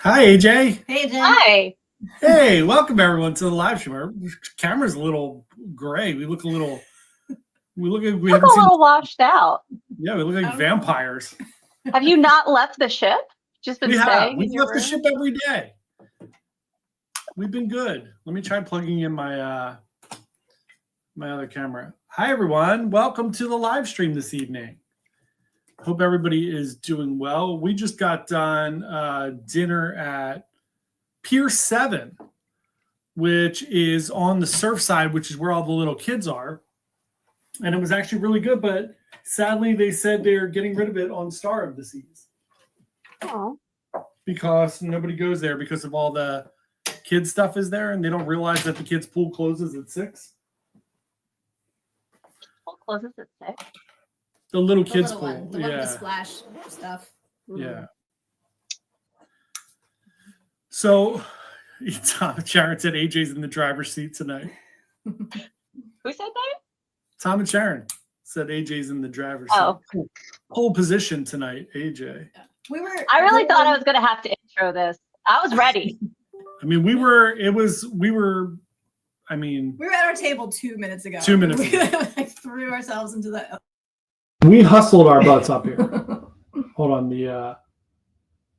Hi, AJ. Hey, Jen. Hi. Hey, welcome everyone to the live stream. Our camera's a little gray. We look like we Look a haven't seen. little washed out. Yeah, we look like vampires. Have you not left the ship? Just been We have. staying We've in your left the room? ship every day. We've been good. Let me try plugging in my my other camera. Hi, everyone. Welcome to the live stream this evening. Hope everybody is doing well. We just got done dinner at Pier 7, which is on the surf side, which is where all the little kids are. And it was actually really good, but sadly they said they're getting rid of it on Star of the Seas. Oh. Because nobody goes there because of all the kids stuff is there, and they don't realize that the kids' pool closes at 6. Pool closes at 6. The little The kids' little pool. one, the one with the splash stuff. Yeah. So Tom and Sharon said AJ's in the driver's seat tonight. Who said that? Tom and Sharon said AJ's in the driver's seat. Pole position tonight, AJ. I really thought I was going to have to intro this. I was ready. I mean, we were at our table 2 minutes ago. 2 minutes ago. We threw ourselves into the. We hustled our butts up here. Hold on, the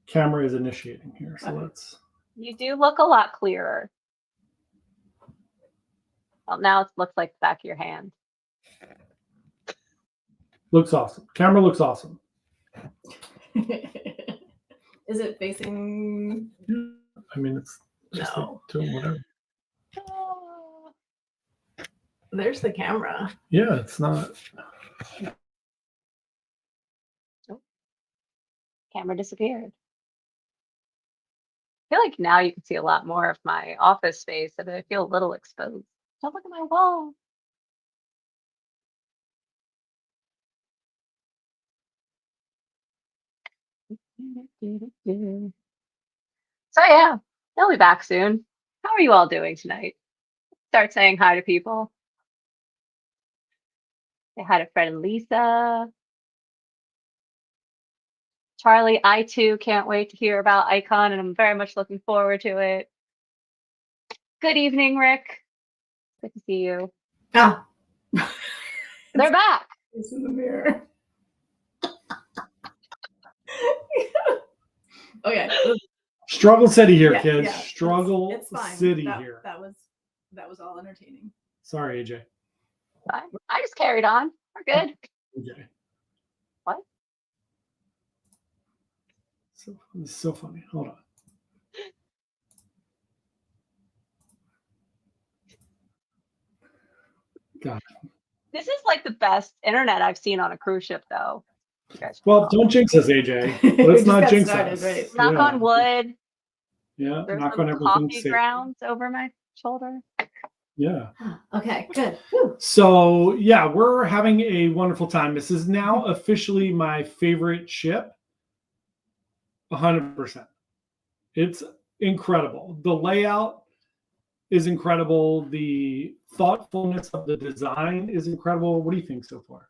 camera is initiating here, so let's. You do look a lot clearer. Well, now it looks like the back of your hand. Looks awesome. Camera looks awesome. Is it facing? I mean, it's just doing whatever. There's the camera. Yeah, it's not. Camera disappeared. I feel like now you can see a lot more of my office space, and I feel a little exposed. Don't look at my wall. So yeah, they'll be back soon. How are you all doing tonight? Start saying hi to people. Say hi to Fred and Lisa. Charlie, I too can't wait to hear about Icon, and I'm very much looking forward to it. Good evening, Rick. Good to see you. Ah. They're back. It's in the mirror. Okay. Struggle City here, Yeah, kids. yeah. Struggle It's fine. City that, here. That was all entertaining. Sorry, AJ. Fine. I just carried on. We're good. Okay. What? It's so funny. Hold on. God. This is like the best internet I've seen on a cruise ship, though. Well, don't jinx us, AJ. Let's not jinx us. Right? Knock on wood. Yeah, There's knock some on everything. coffee grounds over my shoulder. Yeah. Okay, good. So, yeah, we're having a wonderful time. This is now officially my favorite ship. 100%. It's incredible. The layout is incredible. The thoughtfulness of the design is incredible. What do you think so far?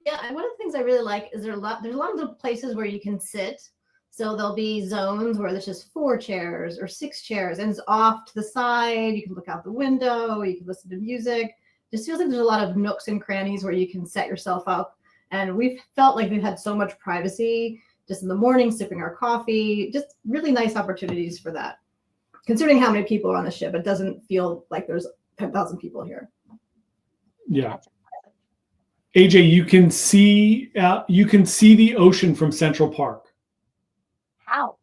Yeah, and one of the things I really like is there's a lot of places where you can sit. So there'll be zones where there's just 4 chairs or 6 chairs, and it's off to the side. You can look out the window. You can listen to music. Just feels like there's a lot of nooks and crannies where you can set yourself up. And we've felt like we've had so much privacy just in the morning, sipping our coffee. Just really nice opportunities for that. Considering how many people are on the ship, it doesn't feel like there's 10,000 people here. Yeah. AJ, you can see the ocean from Central Park. How?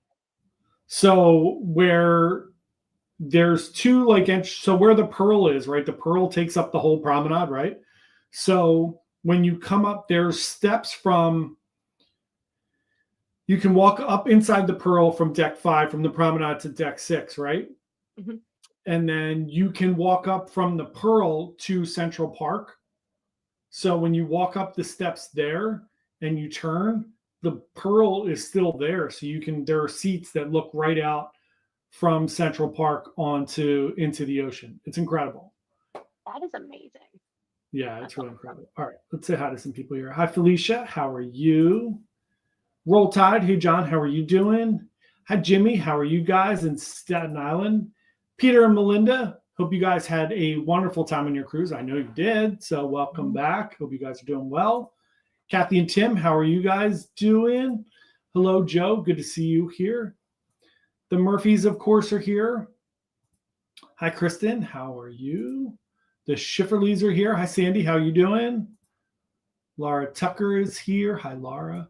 So where there's 2 so where the Pearl is, right? The Pearl takes up the whole promenade, right? So when you come up, there's steps you can walk up inside the Pearl from deck 5 from the promenade to deck 6, right? Mm-hmm. And then you can walk up from the Pearl to Central Park. So when you walk up the steps there and you turn, the Pearl is still there. So there are seats that look right out from Central Park into the ocean. It's incredible. That is amazing. Yeah, it's really incredible. All right, let's say hi to some people here. Hi, Felicia. How are you? Roll Tide. Hey, John. How are you doing? Hi, Jimmy. How are you guys in Staten Island? Peter and Melinda, hope you guys had a wonderful time on your cruise. I know you did. So welcome back. Hope you guys are doing well. Kathy and Tim, how are you guys doing? Hello, Joe. Good to see you here. The Murphys, of course, are here. Hi, Kristen. How are you? The Schifferleys are here. Hi, Sandy. How are you doing? Laura Tucker is here. Hi, Laura.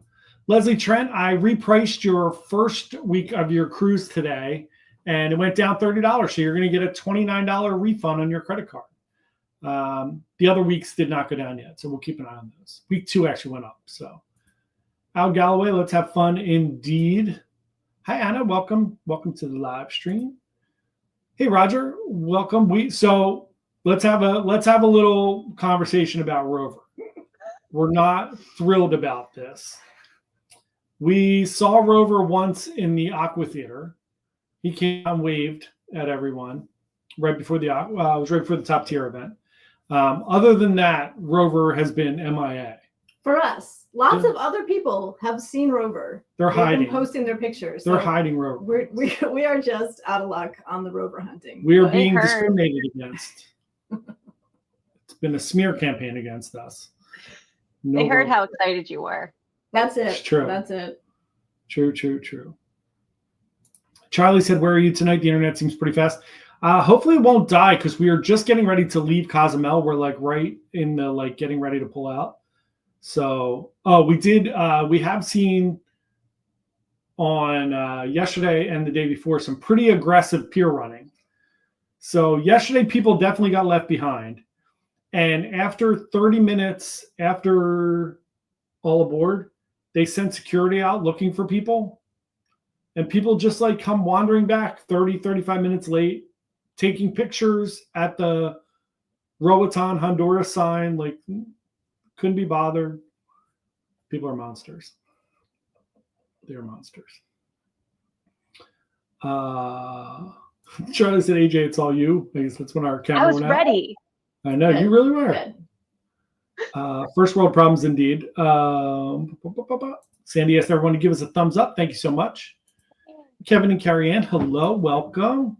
Leslie Trent, I repriced your first week of your cruise today, and it went down $30. So you're going to get a $29 refund on your credit card. The other weeks did not go down yet, so we'll keep an eye on those. Week 2 actually went up. So, Al Galloway, let's have fun indeed. Hi, Anna. Welcome to the live stream. Hey, Roger. Welcome. Let's have a little conversation about Rover. We're not thrilled about this. We saw Rover once in the Aqua Theater. He came out and waved at everyone right before the top tier event. Other than that, Rover has been MIA. For us, lots of other people have seen Rover. They're hiding. Been posting their pictures. They're hiding Rover. We are just out of luck on the Rover hunting. We are being discriminated against. It's been a smear campaign against us. They heard how excited you were. That's it. It's true. That's it. True. Charlie said, where are you tonight? The internet seems pretty fast. Hopefully it won't die because we are just getting ready to leave Cozumel. We're like right in the getting ready to pull out. So, we have seen on yesterday and the day before some pretty aggressive pier running. So yesterday people definitely got left behind. And after 30 minutes after all aboard, they sent security out looking for people. And people just come wandering back 30, 35 minutes late, taking pictures at the Roatan Honduras sign, couldn't be bothered. People are monsters. They are monsters. Charlie said, AJ, it's all you. I guess that's when our camera went out. I was ready. I know, you really were. First world problems indeed. Sandy asked everyone to give us a thumbs up. Thank you so much. Kevin and Carrie Ann, hello, welcome.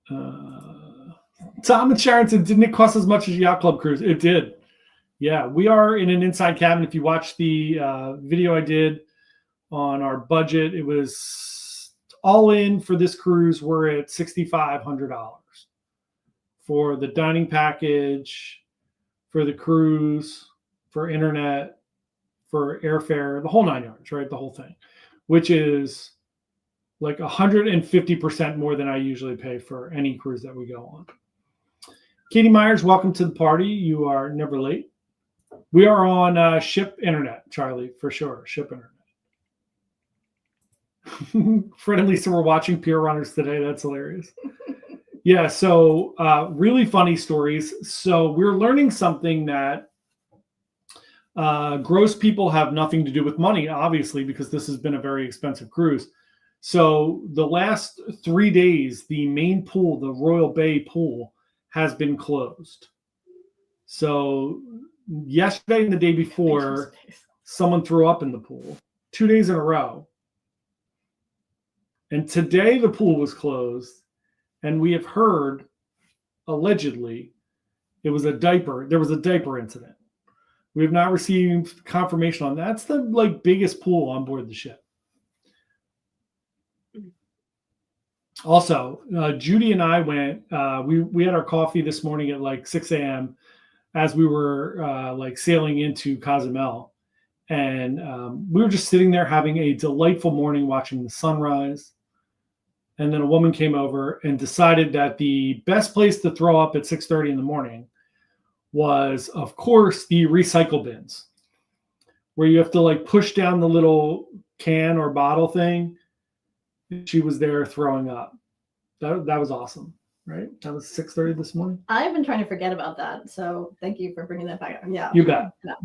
Tom and Sharon said, didn't it cost as much as a yacht club cruise? It did. Yeah, we are in an inside cabin. If you watch the video I did on our budget, it was all in for this cruise. We're at $6,500 for the dining package, for the cruise, for internet, for airfare, the whole 9 yards, right? The whole thing, which is 150% more than I usually pay for any cruise that we go on. Katie Myers, welcome to the party. You are never late. We are on ship internet, Charlie, for sure. Ship internet. Fred and Lisa were watching Pier Runners today. That's hilarious. Yeah, so really funny stories. So we're learning something that gross people have nothing to do with money, obviously, because this has been a very expensive cruise. So the last 3 days, the main pool, the Royal Bay pool, has been closed. So yesterday and the day before, someone threw up in the pool 2 days in a row. And today the pool was closed. And we have heard, allegedly, it was a diaper. There was a diaper incident. We have not received confirmation on that. That's the biggest pool on board the ship. Also, Judy and I went. We had our coffee this morning at 6 a.m. as we were sailing into Cozumel, and we were just sitting there having a delightful morning, watching the sunrise. And then a woman came over and decided that the best place to throw up at 6:30 in the morning was, of course, the recycle bins, where you have to push down the little can or bottle thing. She was there throwing up. That was awesome, right? That was 6:30 this morning. I've been trying to forget about that, so thank you for bringing that back up. Yeah, you bet. Yeah.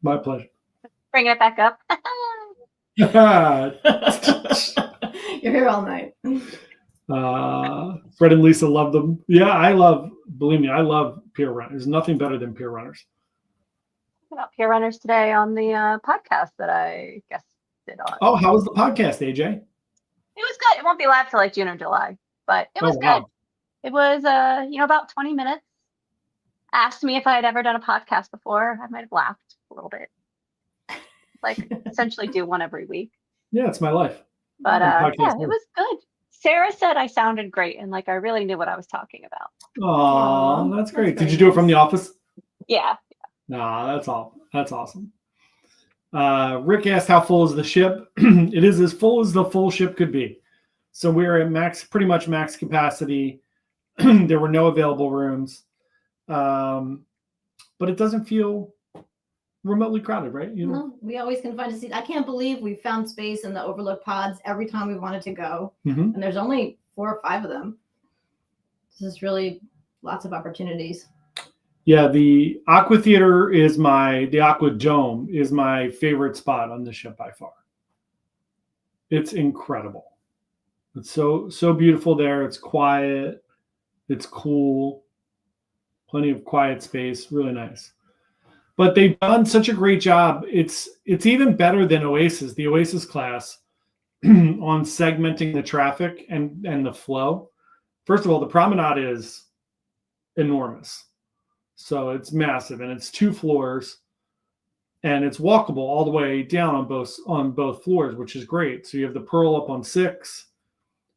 My pleasure. Bring it back up. You're here all night. Fred and Lisa love them. Yeah, believe me, I love pier runners. There's nothing better than pier runners. About pier runners today on the podcast that I guess it on. Oh, how was the podcast, AJ? It was good. It won't be live till like June or July, but it was good. Wow. It was, about 20 minutes. Asked me if I had ever done a podcast before. I might have laughed a little bit. Like essentially do one every week. Yeah, it's my life. But podcast yeah, life. it was good. Sarah said I sounded great and like I really knew what I was talking about. Oh, that's great. Did very you do it from nice. the office? Yeah. Nah, that's all. That's awesome. Rick asked how full is the ship? It is as full as the full ship could be. So we're at pretty much max capacity. There were no available rooms. But it doesn't feel remotely crowded, right? No, we always can find a seat. I can't believe we found space in the overlook pods every time we wanted to go. Mhm. And there's only 4 or 5 of them. This is really lots of opportunities. Yeah, the Aqua Theater the Aqua Dome is my favorite spot on the ship by far. It's incredible. It's so beautiful there. It's quiet. It's cool. Plenty of quiet space. Really nice. But they've done such a great job. It's even better than Oasis, the Oasis class, on segmenting the traffic and the flow. First of all, the promenade is enormous. So it's massive, and it's 2 floors, and it's walkable all the way down on both floors, which is great. So you have the Pearl up on 6,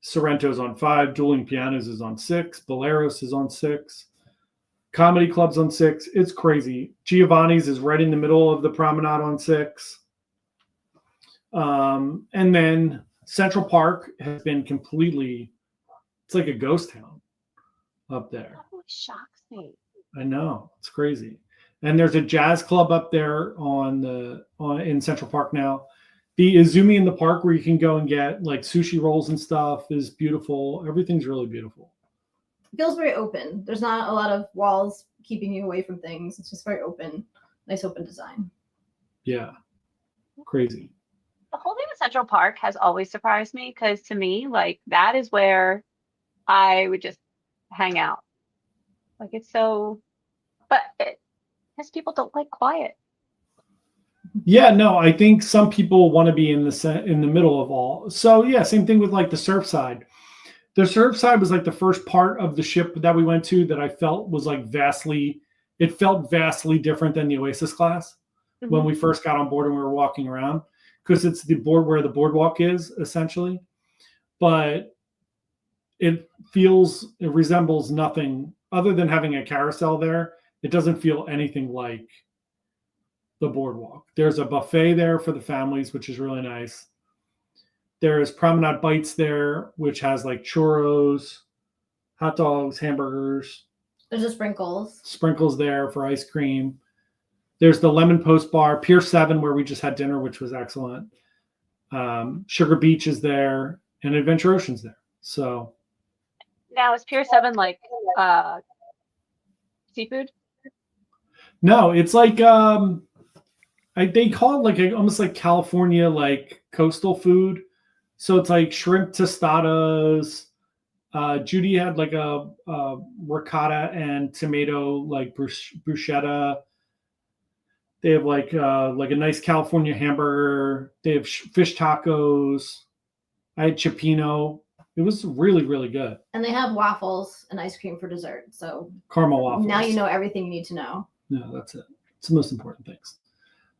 Sorrento's on 5, Dueling Pianos is on 6, Boleros is on 6. Comedy Club's on 6. It's crazy. Giovanni's is right in the middle of the promenade on 6. And then Central Park has been it's like a ghost town up there. That always shocks me. I know. It's crazy. And there's a jazz club up there in Central Park now. The Izumi in the park where you can go and get like sushi rolls and stuff is beautiful. Everything's really beautiful. It feels very open. There's not a lot of walls keeping you away from things. It's just very open. Nice open design. Yeah. Crazy. The whole thing with Central Park has always surprised me because to me, like that is where I would just hang out. Like it's so, but because people don't like quiet. Yeah, no, I think some people want to be in the middle of all. So yeah, same thing with like the surf side. The surf side was like the first part of the ship that we went to that I felt was like it felt vastly different than the Oasis class when we first got on board and we were walking around, because it's the board where the boardwalk is essentially. But it resembles nothing other than having a carousel there. It doesn't feel anything like the boardwalk. There's a buffet there for the families, which is really nice. There's Promenade Bites there, which has like churros, hot dogs, hamburgers. There's the sprinkles. Sprinkles there for ice cream. There's the Lemon Post Bar, Pier 7, where we just had dinner, which was excellent. Sugar Beach is there, and Adventure Ocean's there. So now is Pier 7 like seafood? No, it's like they call it like almost like California like coastal food. So it's like shrimp tostadas. Judy had like a ricotta and tomato like bruschetta. They have like a nice California hamburger. They have fish tacos. I had cioppino. It was really, really good. And they have waffles and ice cream for dessert. So Caramel waffles. now you know everything you need to know. No, that's it. It's the most important things.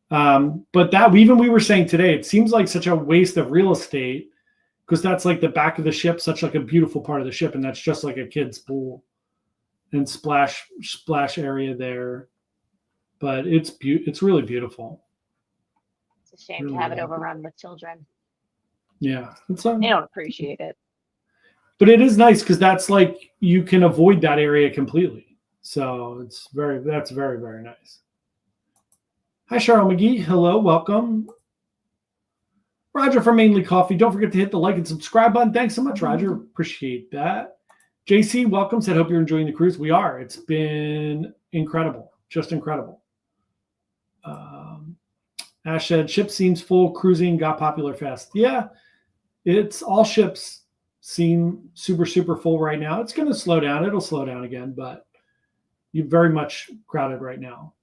But we were saying today, it seems like such a waste of real estate because that's like the back of the ship, such like a beautiful part of the ship, and that's just like a kid's pool and splash area there. But it's really beautiful. It's a shame Really to have it beautiful. overrun with children. Yeah, They don't appreciate it. but it is nice because that's like you can avoid that area completely. So that's very, very nice. Hi, Cheryl McGee. Hello, welcome. Roger from Mainly Coffee. Don't forget to hit the like and subscribe button. Thanks so much, Roger. Appreciate that. JC, welcome. Said, hope you're enjoying the cruise. We are. It's been incredible. Just incredible. Ash said, ship seems full. Cruising got popular fast. Yeah, it's all ships seem super, super full right now. It's going to slow down. It'll slow down again, but you're very much crowded right now.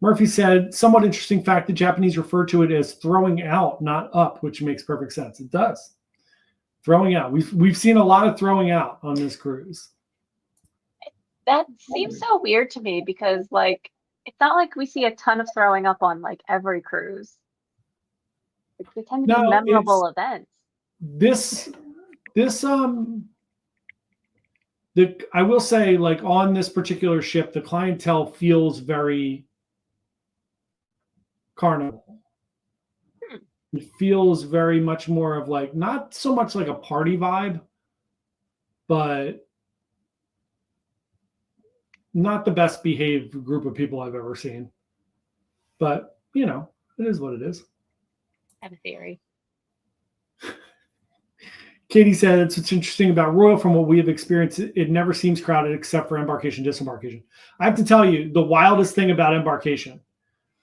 Murphy said, somewhat interesting fact, the Japanese refer to it as throwing out, not up, which makes perfect sense. It does. Throwing out. We've seen a lot of throwing out on this cruise. That seems so weird to me because like it's not like we see a ton of throwing up on like every cruise. Like, they tend to be No, memorable events. I will say, like on this particular ship, the clientele feels very carnival. It feels very much more of like, not so much like a party vibe, but not the best behaved group of people I've ever seen. But, you know, it is what it is. I have a theory. Katie said, it's what's interesting about Royal from what we have experienced. It never seems crowded except for embarkation, disembarkation. I have to tell you, the wildest thing about embarkation,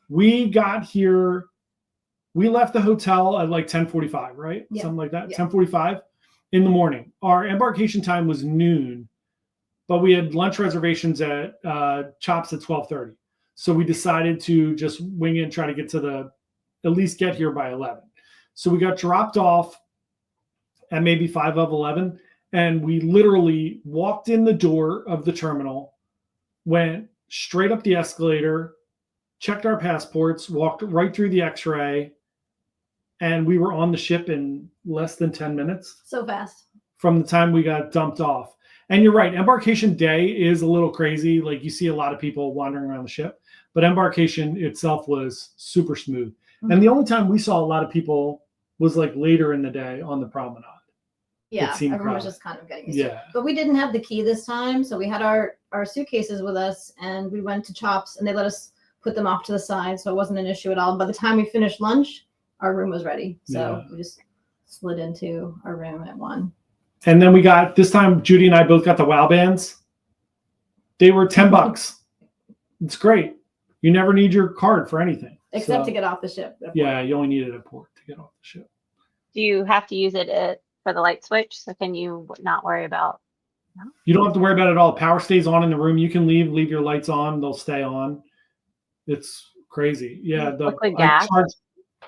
we got here, we left the hotel at like 10:45, right? Yeah. Something like that, Yeah. 10:45 in the morning. Our embarkation time was noon, but we had lunch reservations at Chops at 12:30. So we decided to just wing it and try to get to at least get here by 11. So we got dropped off at maybe 5 of 11. And we literally walked in the door of the terminal, went straight up the escalator, checked our passports, walked right through the x-ray, and we were on the ship in less than 10 minutes. So fast. From the time we got dumped off. And you're right, embarkation day is a little crazy. Like you see a lot of people wandering around the ship, but embarkation itself was super smooth. Mm-hmm. And the only time we saw a lot of people was like later in the day on the promenade. Yeah, everyone was just kind of getting used to it. But we didn't have the key this time, so we had our suitcases with us, and we went to Chops, and they let us put them off to the side, so it wasn't an issue at all. By the time we finished lunch, our room was ready, so we just slid into our room at 1. And then we got, this time Judy and I both got the WOW bands. They were $10. It's great. You never need your card for anything. Except to get off the ship. Yeah, you only need it at port to get off the ship. Do you have to use it for the light switch? So can you not worry about? No? You don't have to worry about it at all. Power stays on in the room. You can leave your lights on. They'll stay on. It's crazy. Yeah. Liquid gas?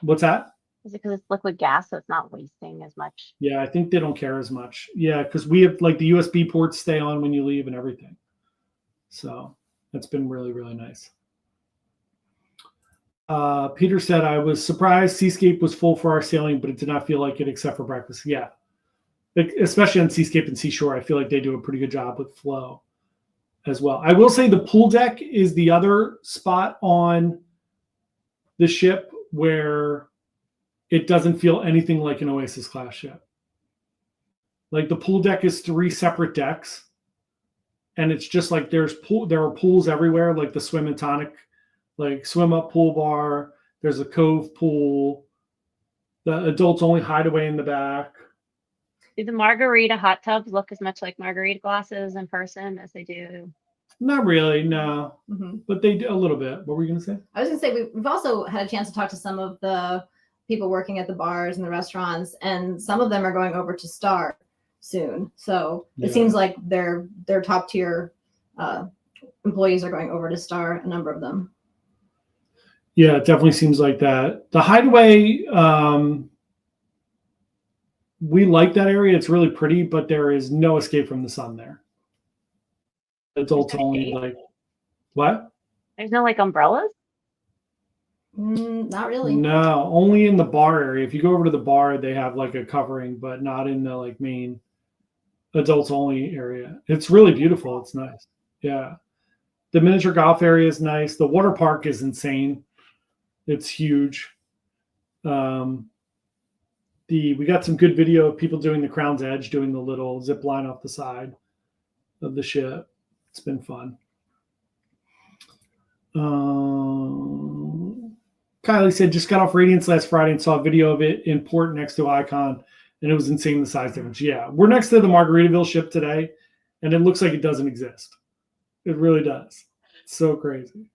What's that? Is it because it's liquid gas, so it's not wasting as much? Yeah, I think they don't care as much. Yeah, because we have like the USB ports stay on when you leave and everything. So that's been really, really nice. Peter said, I was surprised Seascape was full for our sailing, but it did not feel like it except for breakfast. Yeah. Especially on Seascape and Seashore, I feel like they do a pretty good job with flow as well. I will say the pool deck is the other spot on the ship where it doesn't feel anything like an Oasis class ship. Like the pool deck is 3 separate decks, and it's just like there are pools everywhere, like the swim and tonic, like swim up pool bar. There's a cove pool. The adults only hideaway in the back. Do the margarita hot tubs look as much like margarita glasses in person as they do? Not really, no. Mm-hmm. But they do a little bit. What were you going to say? I was going to say we've also had a chance to talk to some of the people working at the bars and the restaurants, and some of them are going over to Star soon. So it seems like their top tier employees are going over to Star, a number of them. Yeah, it definitely seems like that. The hideaway, we like that area. It's really pretty, but there is no escape from the sun there. Adults only, like, what? There's no like umbrellas? Not really. No, only in the bar area. If you go over to the bar, they have like a covering, but not in the like main adults only area. It's really beautiful. It's nice. Yeah. The miniature golf area is nice. The water park is insane. It's huge. We got some good video of people doing the Crown's Edge, doing the little zip line off the side of the ship. It's been fun. Kylie said, just got off Radiance last Friday and saw a video of it in port next to Icon, and it was insane, the size difference. Yeah, we're next to the Margaritaville ship today, and it looks like it doesn't exist. It really does. It's so crazy.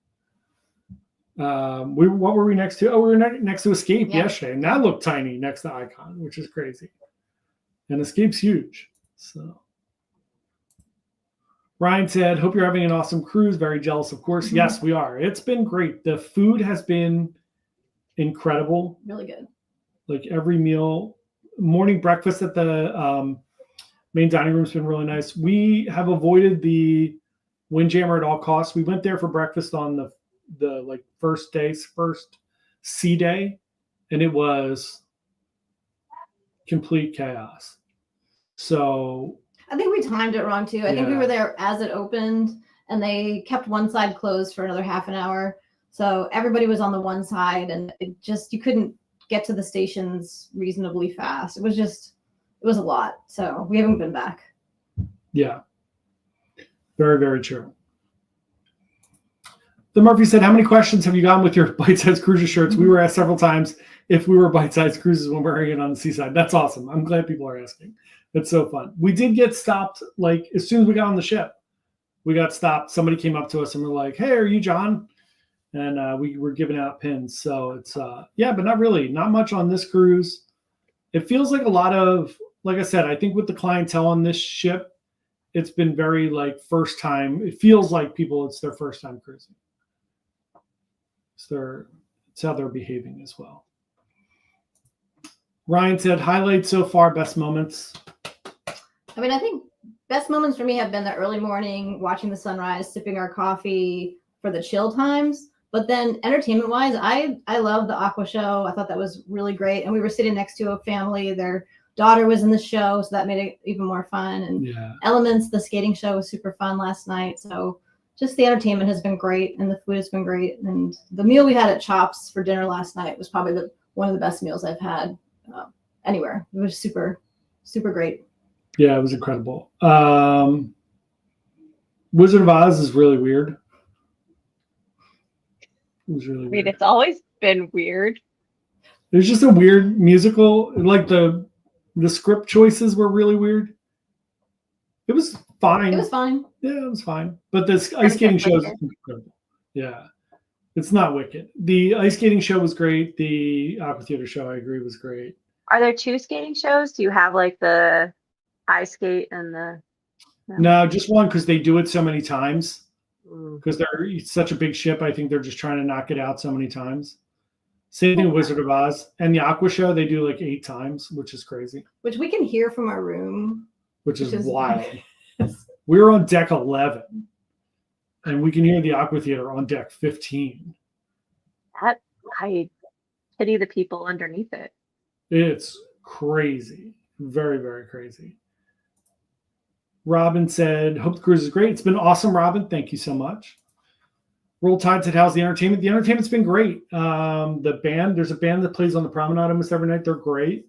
What were we next to? Oh, we were next to Escape yesterday, and that looked tiny next to Icon, which is crazy. And Escape's huge. So Ryan said, hope you're having an awesome cruise. Very jealous, of course. Yes, we are. It's been great. The food has been incredible. Really good. Like every meal, morning breakfast at the main dining room has been really nice. We have avoided the Windjammer at all costs. We went there for breakfast on the like first sea day, and it was complete chaos. So I think we timed it wrong too. I think we were there as it opened, and they kept one side closed for another half an hour. So everybody was on the one side, and you couldn't get to the stations reasonably fast. It was a lot. So we haven't been back. Yeah. Very, very true. The Murphy said, how many questions have you gotten with your bite-sized cruiser shirts? We were asked several times if we were bite-sized cruises when we're wearing it on the seaside. That's awesome. I'm glad people are asking. It's so fun. We did get stopped, like, as soon as we got on the ship. We got stopped. Somebody came up to us and were like, hey, are you John? And we were giving out pins. So it's, yeah, but not really. Not much on this cruise. It feels like a lot of, like I said, I think with the clientele on this ship, it's been very, like, first time. It feels like it's their first time cruising. It's how they're behaving as well. Ryan said, highlights so far, best moments. I mean, I think best moments for me have been the early morning, watching the sunrise, sipping our coffee for the chill times. But then entertainment-wise, I love the Aqua Show. I thought that was really great. And we were sitting next to a family. Their daughter was in the show, so that made it even more fun. And Elements, the skating show, was super fun last night. So just the entertainment has been great, and the food has been great. And the meal we had at Chops for dinner last night was probably one of the best meals I've had anywhere. It was super, super great. Yeah, it was incredible. Wizard of Oz is really weird. It was really weird. It's always been weird. There's just a weird musical, like the script choices were really weird. It was fine. It was fine. Yeah, it was fine. But this ice skating show is incredible. Yeah. It's not Wicked. The ice skating show was great. The Aqua Theater show, I agree, was great. Are there two skating shows? Do you have like the ice skate and the... No, just one, because they do it so many times. Because they're such a big ship, I think they're just trying to knock it out so many times. Same thing with Wizard of Oz. And the Aqua Show, they do like 8 times, which is crazy. Which we can hear from our room. Which is wild. We were on deck 11, and we can hear the Aqua Theater on deck 15. I pity the people underneath it. It's crazy. Very, very crazy. Robin said, hope the cruise is great. It's been awesome, Robin. Thank you so much. Roll Tide said, how's the entertainment? The entertainment's been great. The band, there's a band that plays on the promenade almost every night. They're great.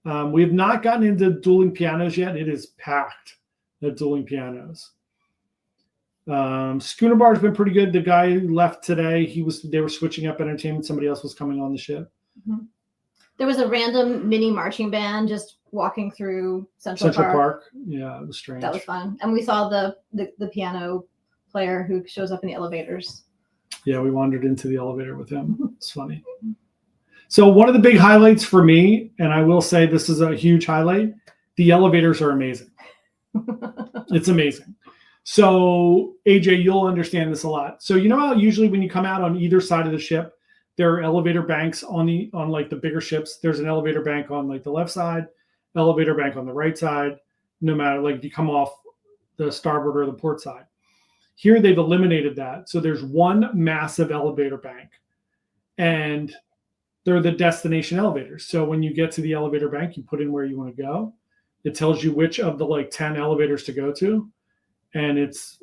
We have not gotten into dueling pianos yet. It is packed at dueling pianos. Schooner Bar has been pretty good. The guy who left today, they were switching up entertainment. Somebody else was coming on the ship. Mm-hmm. There was a random mini marching band just walking through Central Park. Yeah, it was strange. That was fun. And we saw the piano player who shows up in the elevators. Yeah, we wandered into the elevator with him. It's funny. So one of the big highlights for me, and I will say this is a huge highlight, the elevators are amazing. It's amazing. So AJ, you'll understand this a lot. So you know how usually when you come out on either side of the ship, there are elevator banks on like the bigger ships. There's an elevator bank on like the left side, elevator bank on the right side, no matter like if you come off the starboard or the port side. Here they've eliminated that. So there's one massive elevator bank, and they're the destination elevators. So when you get to the elevator bank, you put in where you want to go. It tells you which of the like 10 elevators to go to. And it's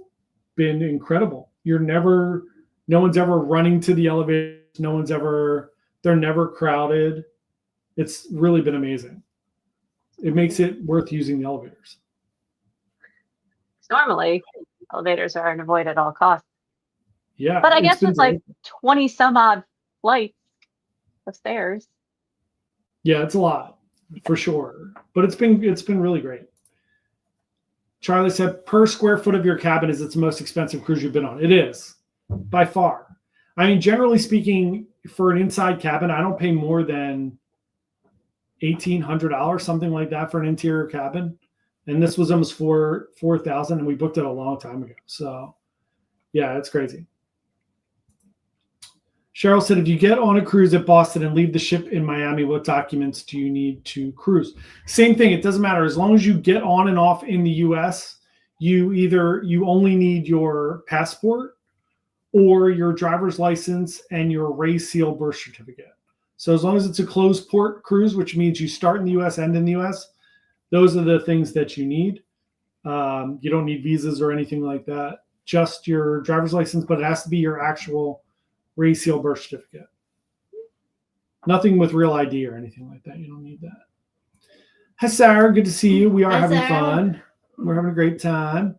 been incredible. No one's ever running to the elevator. They're never crowded. It's really been amazing. It makes it worth using the elevators. Normally, elevators are an avoid at all costs. Yeah. But I guess it's like 20 some odd flights of stairs. Yeah, it's a lot for sure. But it's been really great. Charlie said, per square foot of your cabin, is it the most expensive cruise you've been on? It is, by far. I mean, generally speaking, for an inside cabin, I don't pay more than $1,800, something like that, for an interior cabin. And this was almost 4,000, and we booked it a long time ago. So yeah, it's crazy. Cheryl said, if you get on a cruise at Boston and leave the ship in Miami, what documents do you need to cruise? Same thing. It doesn't matter. As long as you get on and off in the US, you only need your passport or your driver's license and your raised seal birth certificate. So as long as it's a closed port cruise, which means you start in the US, end in the US, those are the things that you need. You don't need visas or anything like that. Just your driver's license, but it has to be your actual raised seal birth certificate. Nothing with real ID or anything like that. You don't need that. Hi, Sarah. Good to see you. We are Hi, having Sarah. fun. We're having a great time.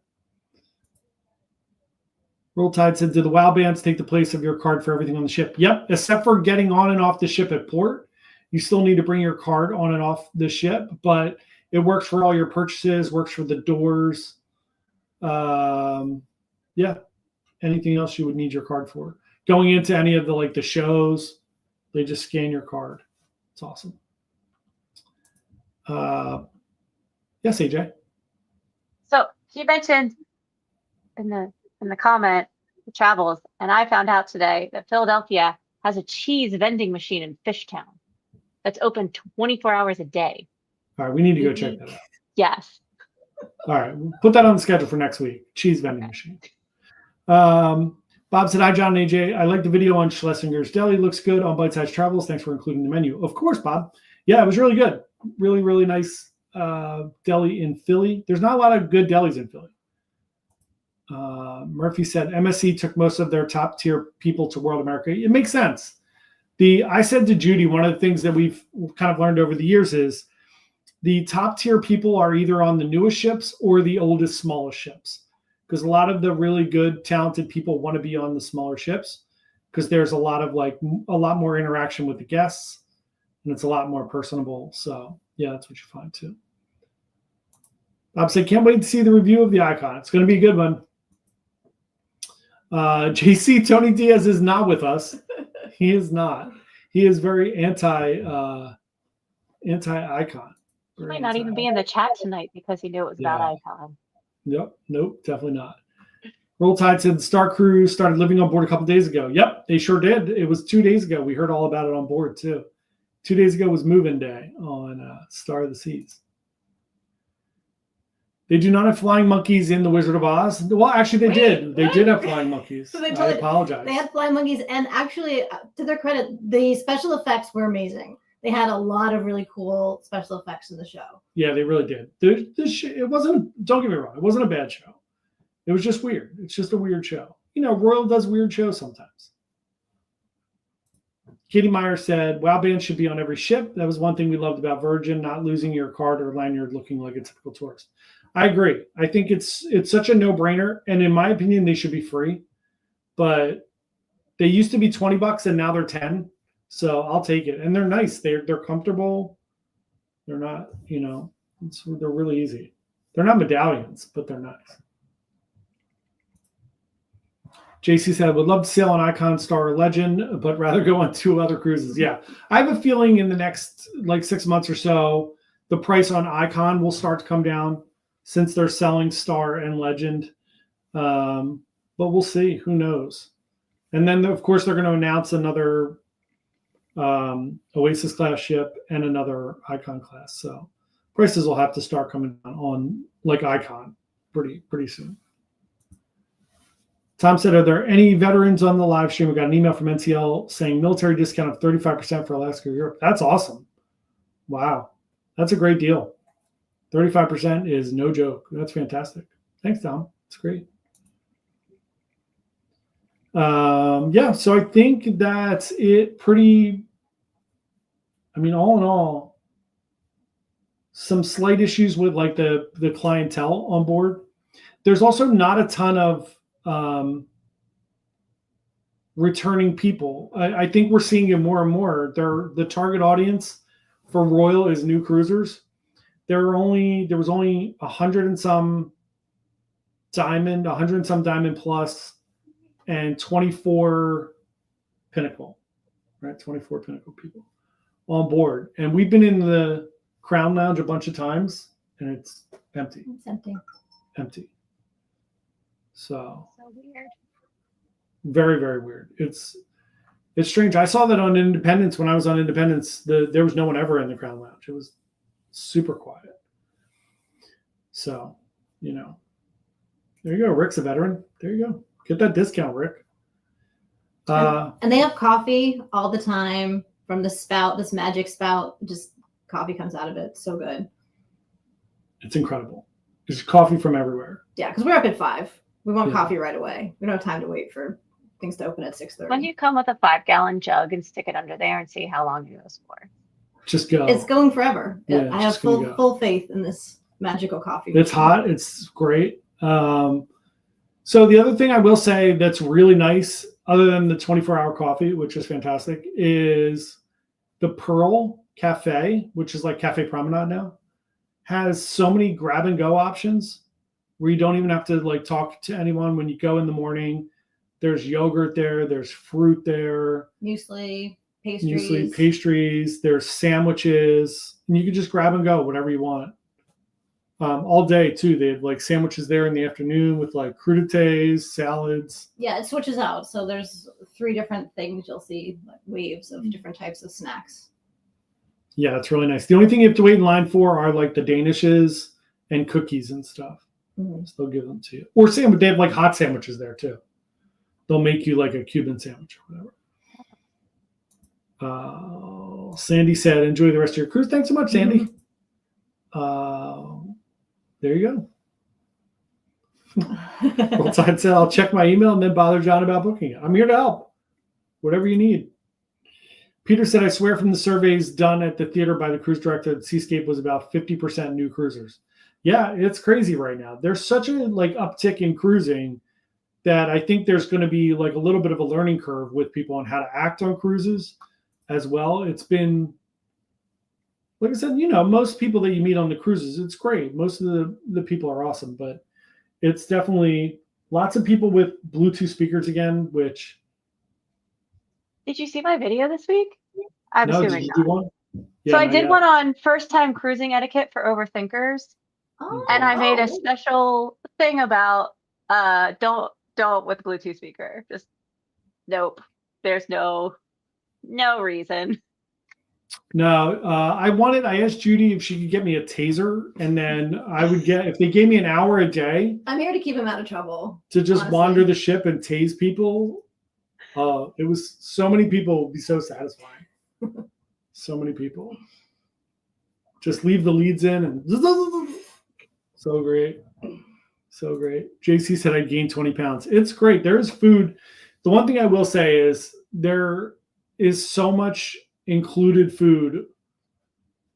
Roll Tide said, do the WoW bands take the place of your card for everything on the ship? Yep, except for getting on and off the ship at port. You still need to bring your card on and off the ship, but it works for all your purchases, works for the doors. Yeah, anything else you would need your card for. Going into any of the shows, they just scan your card. It's awesome. Yes, AJ. So you mentioned in the comment the travels, and I found out today that Philadelphia has a cheese vending machine in Fishtown that's open 24 hours a day. All right, we need to go check that out. Yes. All right, we'll put that on the schedule for next week. Cheese vending machine. Bob said, hi, John and AJ. I like the video on Schlesinger's Deli. Looks good on Bite Size Travels. Thanks for including the menu. Of course, Bob. Yeah, it was really good. Really, really nice deli in Philly. There's not a lot of good delis in Philly. Murphy said, MSC took most of their top tier people to World America. It makes sense. I said to Judy, one of the things that we've kind of learned over the years is the top tier people are either on the newest ships or the oldest, smallest ships. Because a lot of the really good, talented people want to be on the smaller ships because there's a lot more interaction with the guests and it's a lot more personable. So yeah, that's what you find too. Bob said, can't wait to see the review of the Icon. It's going to be a good one. JC Tony Diaz is not with us. He is not. He is very anti-Icon. He might not even be in the chat tonight because he knew it was about Icon. Yep. Nope. Definitely not. Roll Tide said the Star Crew started living on board a couple days ago. Yep, they sure did. It was 2 days ago. We heard all about it on board too. 2 days ago was move-in day on Star of the Seas. They do not have flying monkeys in the Wizard of Oz. Well, actually, they did. They did have flying monkeys. So I apologize. They had flying monkeys, and actually, to their credit, the special effects were amazing. They had a lot of really cool special effects in the show. Yeah, they really did. It wasn't, don't get me wrong, it wasn't a bad show. It was just weird. It's just a weird show. Royal does weird shows sometimes. Katie Meyer said, WoW bands should be on every ship. That was one thing we loved about Virgin, not losing your card or lanyard looking like a typical tourist. I agree. I think it's such a no-brainer. And in my opinion, they should be free. But they used to be $20 and now they're 10. So I'll take it. And they're nice. They're comfortable. They're not, they're really easy. They're not medallions, but they're nice. JC said, I would love to sail on Icon, Star, or Legend, but rather go on 2 other cruises. Yeah. I have a feeling in the next 6 months or so, the price on Icon will start to come down since they're selling Star and Legend. But we'll see. Who knows? And then, of course, they're going to announce another Oasis class ship and another Icon class. So prices will have to start coming down on Icon pretty soon. Tom said, are there any veterans on the live stream? We got an email from NCL saying military discount of 35% for Alaska or Europe. That's awesome. Wow. That's a great deal. 35% is no joke. That's fantastic. Thanks, Tom. It's great. So I think that's it. All in all, some slight issues with the clientele on board. There's also not a ton of returning people. I think we're seeing it more and more. The target audience for Royal is new cruisers. There was only 100 and some Diamond Plus, and 24 Pinnacle, right? 24 Pinnacle people on board. And we've been in the Crown Lounge a bunch of times, and Empty. It's empty. Empty. So So weird. very, very weird. It's strange. I saw that on Independence when I was on Independence. There was no one ever in the Crown Lounge. It was super quiet. So, there you go. Rick's a veteran. There you go. Get that discount, Rick. And they have coffee all the time from the spout, this magic spout. Just coffee comes out of it. So good. It's incredible. There's coffee from everywhere. Yeah, because we're up at 5. We want Yeah. coffee right away. We don't have time to wait for things to open at 6:30. Why don't you come with a 5-gallon jug and stick it under there and see how long it goes for? Just go. It's going forever. Yeah, I have just gonna go. full faith in this magical coffee. It's hot. It's great. So the other thing I will say that's really nice, other than the 24-hour coffee, which is fantastic, is the Pearl Cafe, which is like Cafe Promenade now, has so many grab and go options where you don't even have to like talk to anyone when you go in the morning. There's yogurt there. There's fruit there. Muesli, pastries. Pastries. There's sandwiches. And you can just grab and go whatever you want. All day too. They have like sandwiches there in the afternoon with like crudités, salads. Yeah, it switches out. So there's 3 different things you'll see, like waves of different types of snacks. Yeah, it's really nice. The only thing you have to wait in line for are like the Danishes and cookies and stuff. Mm-hmm. So they'll give them to you. Or they have like hot sandwiches there too. They'll make you like a Cuban sandwich or whatever. Sandy said, enjoy the rest of your cruise. Thanks so much, Sandy. There you go. Rolltide said, I'll check my email and then bother John about booking it. I'm here to help. Whatever you need. Peter said, I swear from the surveys done at the theater by the cruise director that Seascape was about 50% new cruisers. Yeah, it's crazy right now. There's such a like uptick in cruising that I think there's going to be like a little bit of a learning curve with people on how to act on cruises as well. It's been, like I said, most people that you meet on the cruises, it's great. Most of the people are awesome, but it's definitely lots of people with Bluetooth speakers again, which. Did you see my video this week? I'm No, assuming did you not. do one? Yeah, So I not did yet. one on first time cruising etiquette for overthinkers. And I made a special thing about don't with Bluetooth speaker. Just nope. There's no reason. No, I asked Judy if she could get me a taser, and then I would if they gave me an hour a day I'm here to keep him out of trouble. to just honestly. wander the ship and tase people. It was so many people would be so satisfying. So many people. Just leave the leads in and so great. So great. JC said I gained 20 pounds. It's great. There's food. The one thing I will say is there is so much included food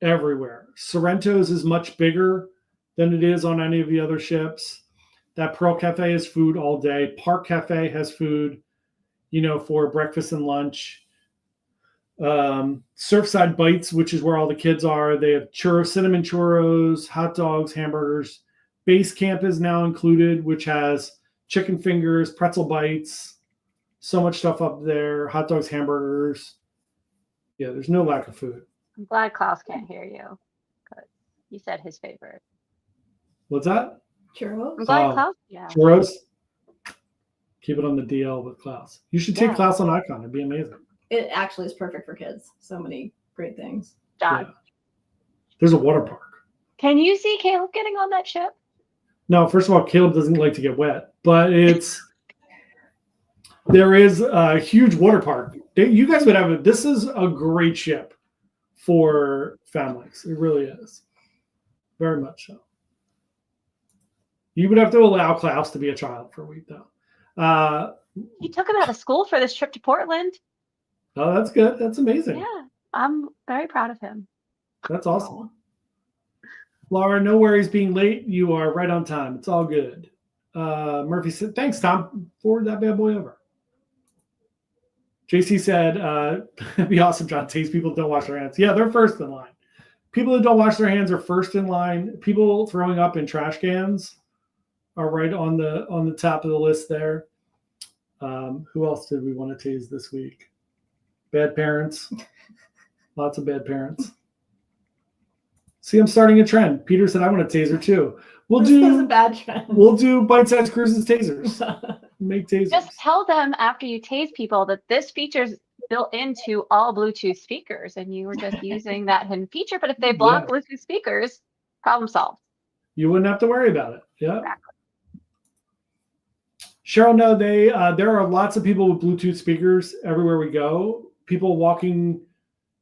everywhere. Sorrento's is much bigger than it is on any of the other ships. That Pearl Cafe has food all day. Park Cafe has food, for breakfast and lunch. Surfside Bites, which is where all the kids are. They have cinnamon churros, hot dogs, hamburgers. Base Camp is now included, which has chicken fingers, pretzel bites, so much stuff up there. Hot dogs, hamburgers. Yeah, there's no lack of food. I'm glad Klaus can't hear you. Because he said his favorite. What's that? Churros. I'm glad Klaus. Yeah. Churros. Keep it on the DL with Klaus. You should take Yeah. Klaus on Icon. It'd be amazing. It actually is perfect for kids. So many great things. John. Yeah. There's a water park. Can you see Caleb getting on that ship? No, first of all, Caleb doesn't like to get wet, but there is a huge water park. You guys would have it. This is a great ship for families. It really is. Very much so. You would have to allow Klaus to be a child for a week, though. He took him out of school for this trip to Portland. Oh, that's good. That's amazing. Yeah, I'm very proud of him. That's awesome. Laura, no worries being late. You are right on time. It's all good. Murphy said, thanks, Tom. Forward that bad boy over. JC said, it'd be awesome, John. Taste people don't wash their hands. Yeah, they're first in line. People that don't wash their hands are first in line. People throwing up in trash cans are right on the top of the list there. Who else did we want to tase this week? Bad parents. Lots of bad parents. See, I'm starting a trend. Peter said I want a taser too. This is a bad trend. We'll do bite-sized cruises tasers. Make tasers. Just tell them after you tase people that this feature's built into all Bluetooth speakers, and you were just using that hidden feature. But if they block Bluetooth speakers, problem solved. You wouldn't have to worry about it. Yeah. Exactly. Cheryl, no, there are lots of people with Bluetooth speakers everywhere we go. People walking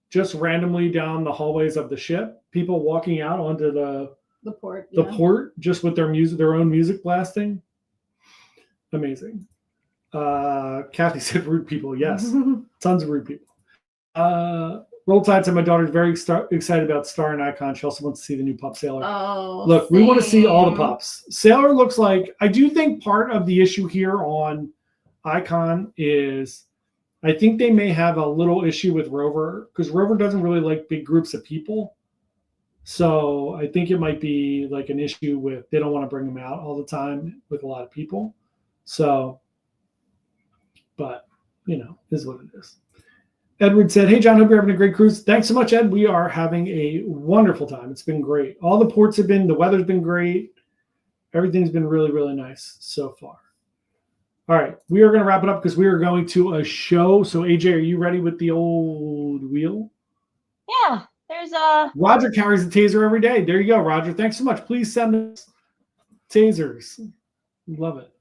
just randomly down the hallways of the ship. People walking out onto the port. port just with their own music blasting. Amazing. Kathy said rude people. Yes, tons of rude people. Roll Tide said my daughter's very excited about Star and Icon. She also wants to see the new pup Sailor. Oh, look, we want to see all the pups. Sailor looks like, I do think part of the issue here on Icon is I think they may have a little issue with Rover because Rover doesn't really like big groups of people. So I think it might be like an issue with they don't want to bring them out all the time with a lot of people. So, but is what it is. Edward said, hey, John, hope you're having a great cruise. Thanks so much, Ed. We are having a wonderful time. It's been great. All the ports have been, the weather's been great. Everything's been really, really nice so far. All right. We are going to wrap it up because we are going to a show. So, AJ, are you ready with the old wheel? Yeah, there's a... Roger carries a taser every day. There you go, Roger. Thanks so much. Please send us tasers. We love it.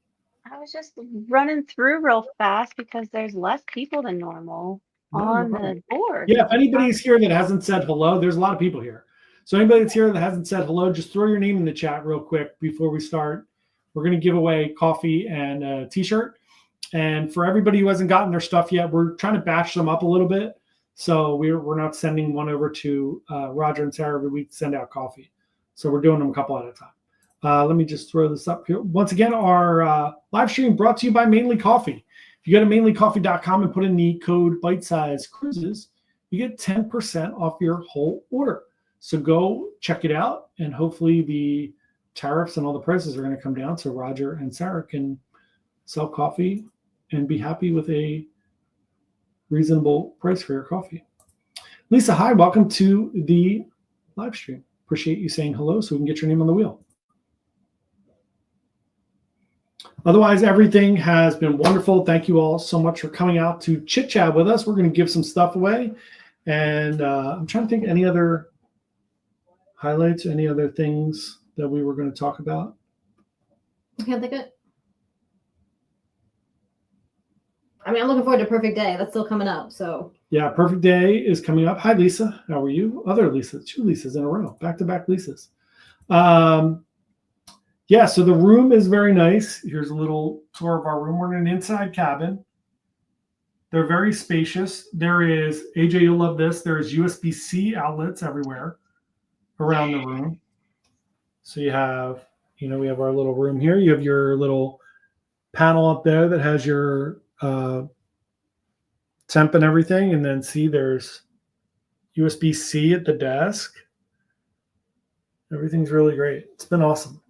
I was just running through real fast because there's less people than normal on the board. Yeah, if anybody's here that hasn't said hello, there's a lot of people here. So anybody that's here that hasn't said hello, just throw your name in the chat real quick before we start. We're going to give away coffee and a t-shirt. And for everybody who hasn't gotten their stuff yet, we're trying to batch them up a little bit. So we're not sending one over to Roger and Sarah every week to send out coffee. So we're doing them a couple at a time. Let me just throw this up here. Once again, our live stream brought to you by Mainly Coffee. If you go to mainlycoffee.com and put in the code bite-size cruises, you get 10% off your whole order. So go check it out, and hopefully the tariffs and all the prices are going to come down so Roger and Sarah can sell coffee and be happy with a reasonable price for your coffee. Lisa, hi, welcome to the live stream. Appreciate you saying hello so we can get your name on the wheel. Otherwise, everything has been wonderful. Thank you all so much for coming out to chit chat with us. We're going to give some stuff away. And I'm trying to think any other highlights, any other things that we were going to talk about. I can't think of it. I mean, I'm looking forward to Perfect Day. That's still coming up. So yeah, Perfect Day is coming up. Hi, Lisa. How are you? Other Lisa, 2 Lisas in a row, back-to-back Lisas. Yeah, so the room is very nice. Here's a little tour of our room. We're in an inside cabin. They're very spacious. There is, AJ, you'll love this. There's USB-C outlets everywhere around the room. So you have, we have our little room here. You have your little panel up there that has your temp and everything. And then see, there's USB-C at the desk. Everything's really great. It's been awesome.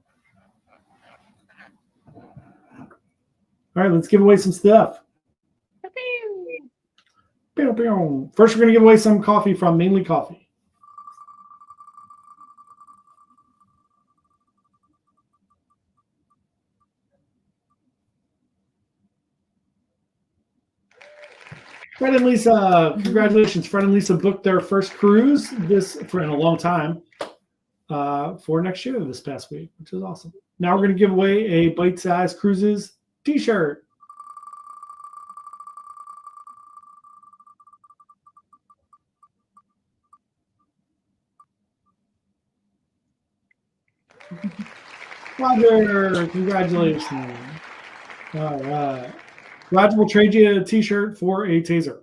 All right, let's give away some stuff. First, we're going to give away some coffee from Mainly Coffee. Fred and Lisa, congratulations. Fred and Lisa booked their first cruise in a long time for next year this past week, which is awesome. Now we're going to give away a Bite-Size Cruises t-shirt. Roger, congratulations. All right. Roger will trade you a t-shirt for a taser.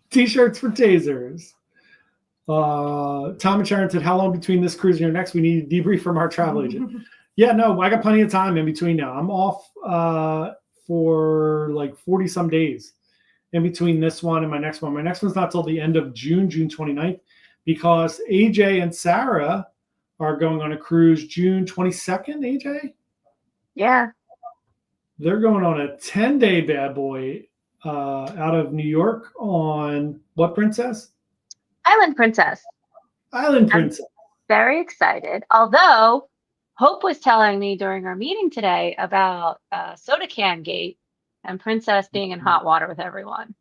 T-shirts for tasers. Tom and Sharon said, how long between this cruise and your next? We need a debrief from our travel agent. Yeah, no, I got plenty of time in between now. I'm off for like 40 some days in between this one and my next one. My next one's not till the end of June 29th, because AJ and Sarah are going on a cruise June 22nd, AJ? Yeah. They're going on a 10-day bad boy out of New York on what, Princess? Island Princess. Island Princess. Very excited. Although Hope was telling me during our meeting today about soda can gate and Princess being in hot water with everyone.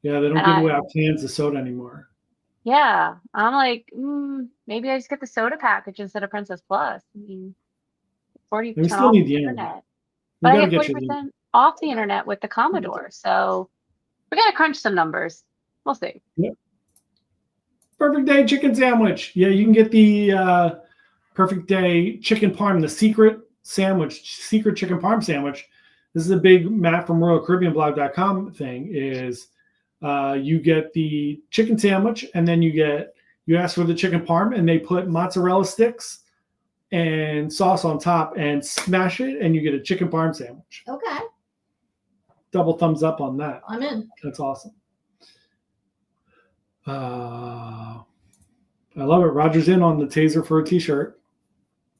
Yeah, they don't And give away out cans of soda anymore. Yeah, I'm like, maybe I just get the soda package instead of Princess Plus. I mean, 40% We still off need the the internet. We But I gotta get get you 40% off the internet with the Commodore. So we got to crunch some numbers. We'll see. Yep. Perfect Day chicken sandwich. Yeah, you can get the Perfect Day chicken parm, the secret chicken parm sandwich. This is a big Matt from RoyalCaribbeanBlog.com thing. Is you get the chicken sandwich, and then you ask for the chicken parm, and they put mozzarella sticks and sauce on top, and smash it, and you get a chicken parm sandwich. Okay. Double thumbs up on that. I'm in. That's awesome. I love it. Roger's in on the taser for a t-shirt.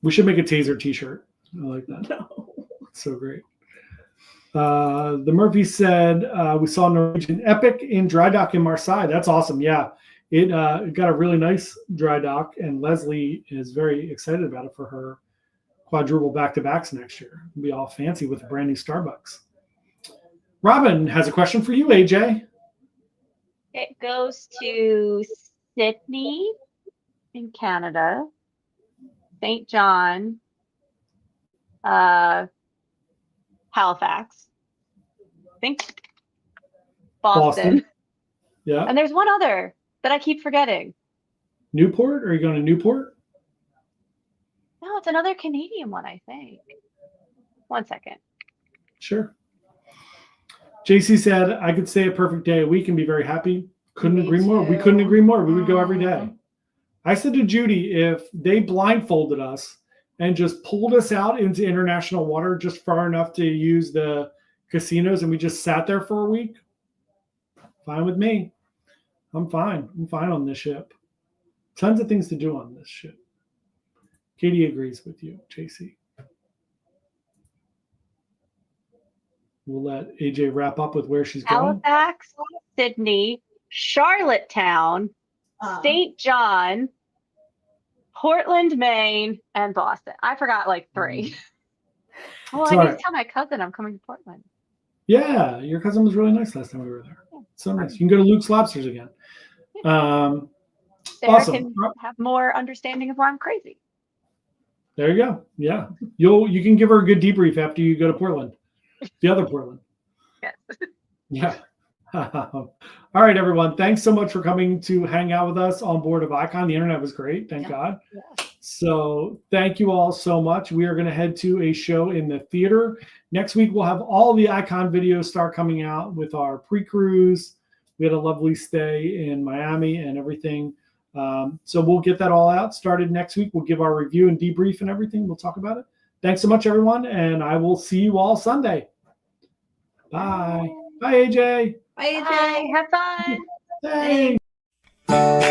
We should make a taser t-shirt. I like that. No. It's so great. The Murphy said we saw Norwegian Epic in dry dock in Marseille. That's awesome. Yeah, it got a really nice dry dock, and Leslie is very excited about it for her quadruple back-to-backs next year. It'll be all fancy with a brand new Starbucks. Robin has a question for you, AJ. It goes to Sydney in Canada, St. John, Halifax, I think Boston. Yeah. And there's one other that I keep forgetting. Newport? Are you going to Newport? No, it's another Canadian one, I think. 1 second. Sure. JC said, I could stay a perfect day a week and be very happy. Couldn't Me agree more. We too. couldn't agree more. We would go every day. I said to Judy, if they blindfolded us and just pulled us out into international water just far enough to use the casinos and we just sat there for a week, fine with me. I'm fine. I'm fine on this ship. Tons of things to do on this ship. Katie agrees with you, JC. We'll let AJ wrap up with where she's going. Halifax, Sydney, Charlottetown, St. John, Portland, Maine, and Boston. I forgot like 3. Well, I need to tell my cousin I'm coming to Portland. Yeah, your cousin was really nice last time we were there. So nice. You can go to Luke's Lobsters again. There Awesome. I can have more understanding of why I'm crazy. There you go. Yeah. You can give her a good debrief after you go to Portland. The other Portland. Yes. Yeah. All right, everyone. Thanks so much for coming to hang out with us on board of Icon. The internet was great. Thank God. Yeah. So thank you all so much. We are going to head to a show in the theater. Next week, we'll have all the Icon videos start coming out with our pre-cruise. We had a lovely stay in Miami and everything. So we'll get that all out started next week. We'll give our review and debrief and everything. We'll talk about it. Thanks so much, everyone. And I will see you all Sunday. Bye. Bye, AJ. Bye, AJ. Bye. Have fun. Thanks.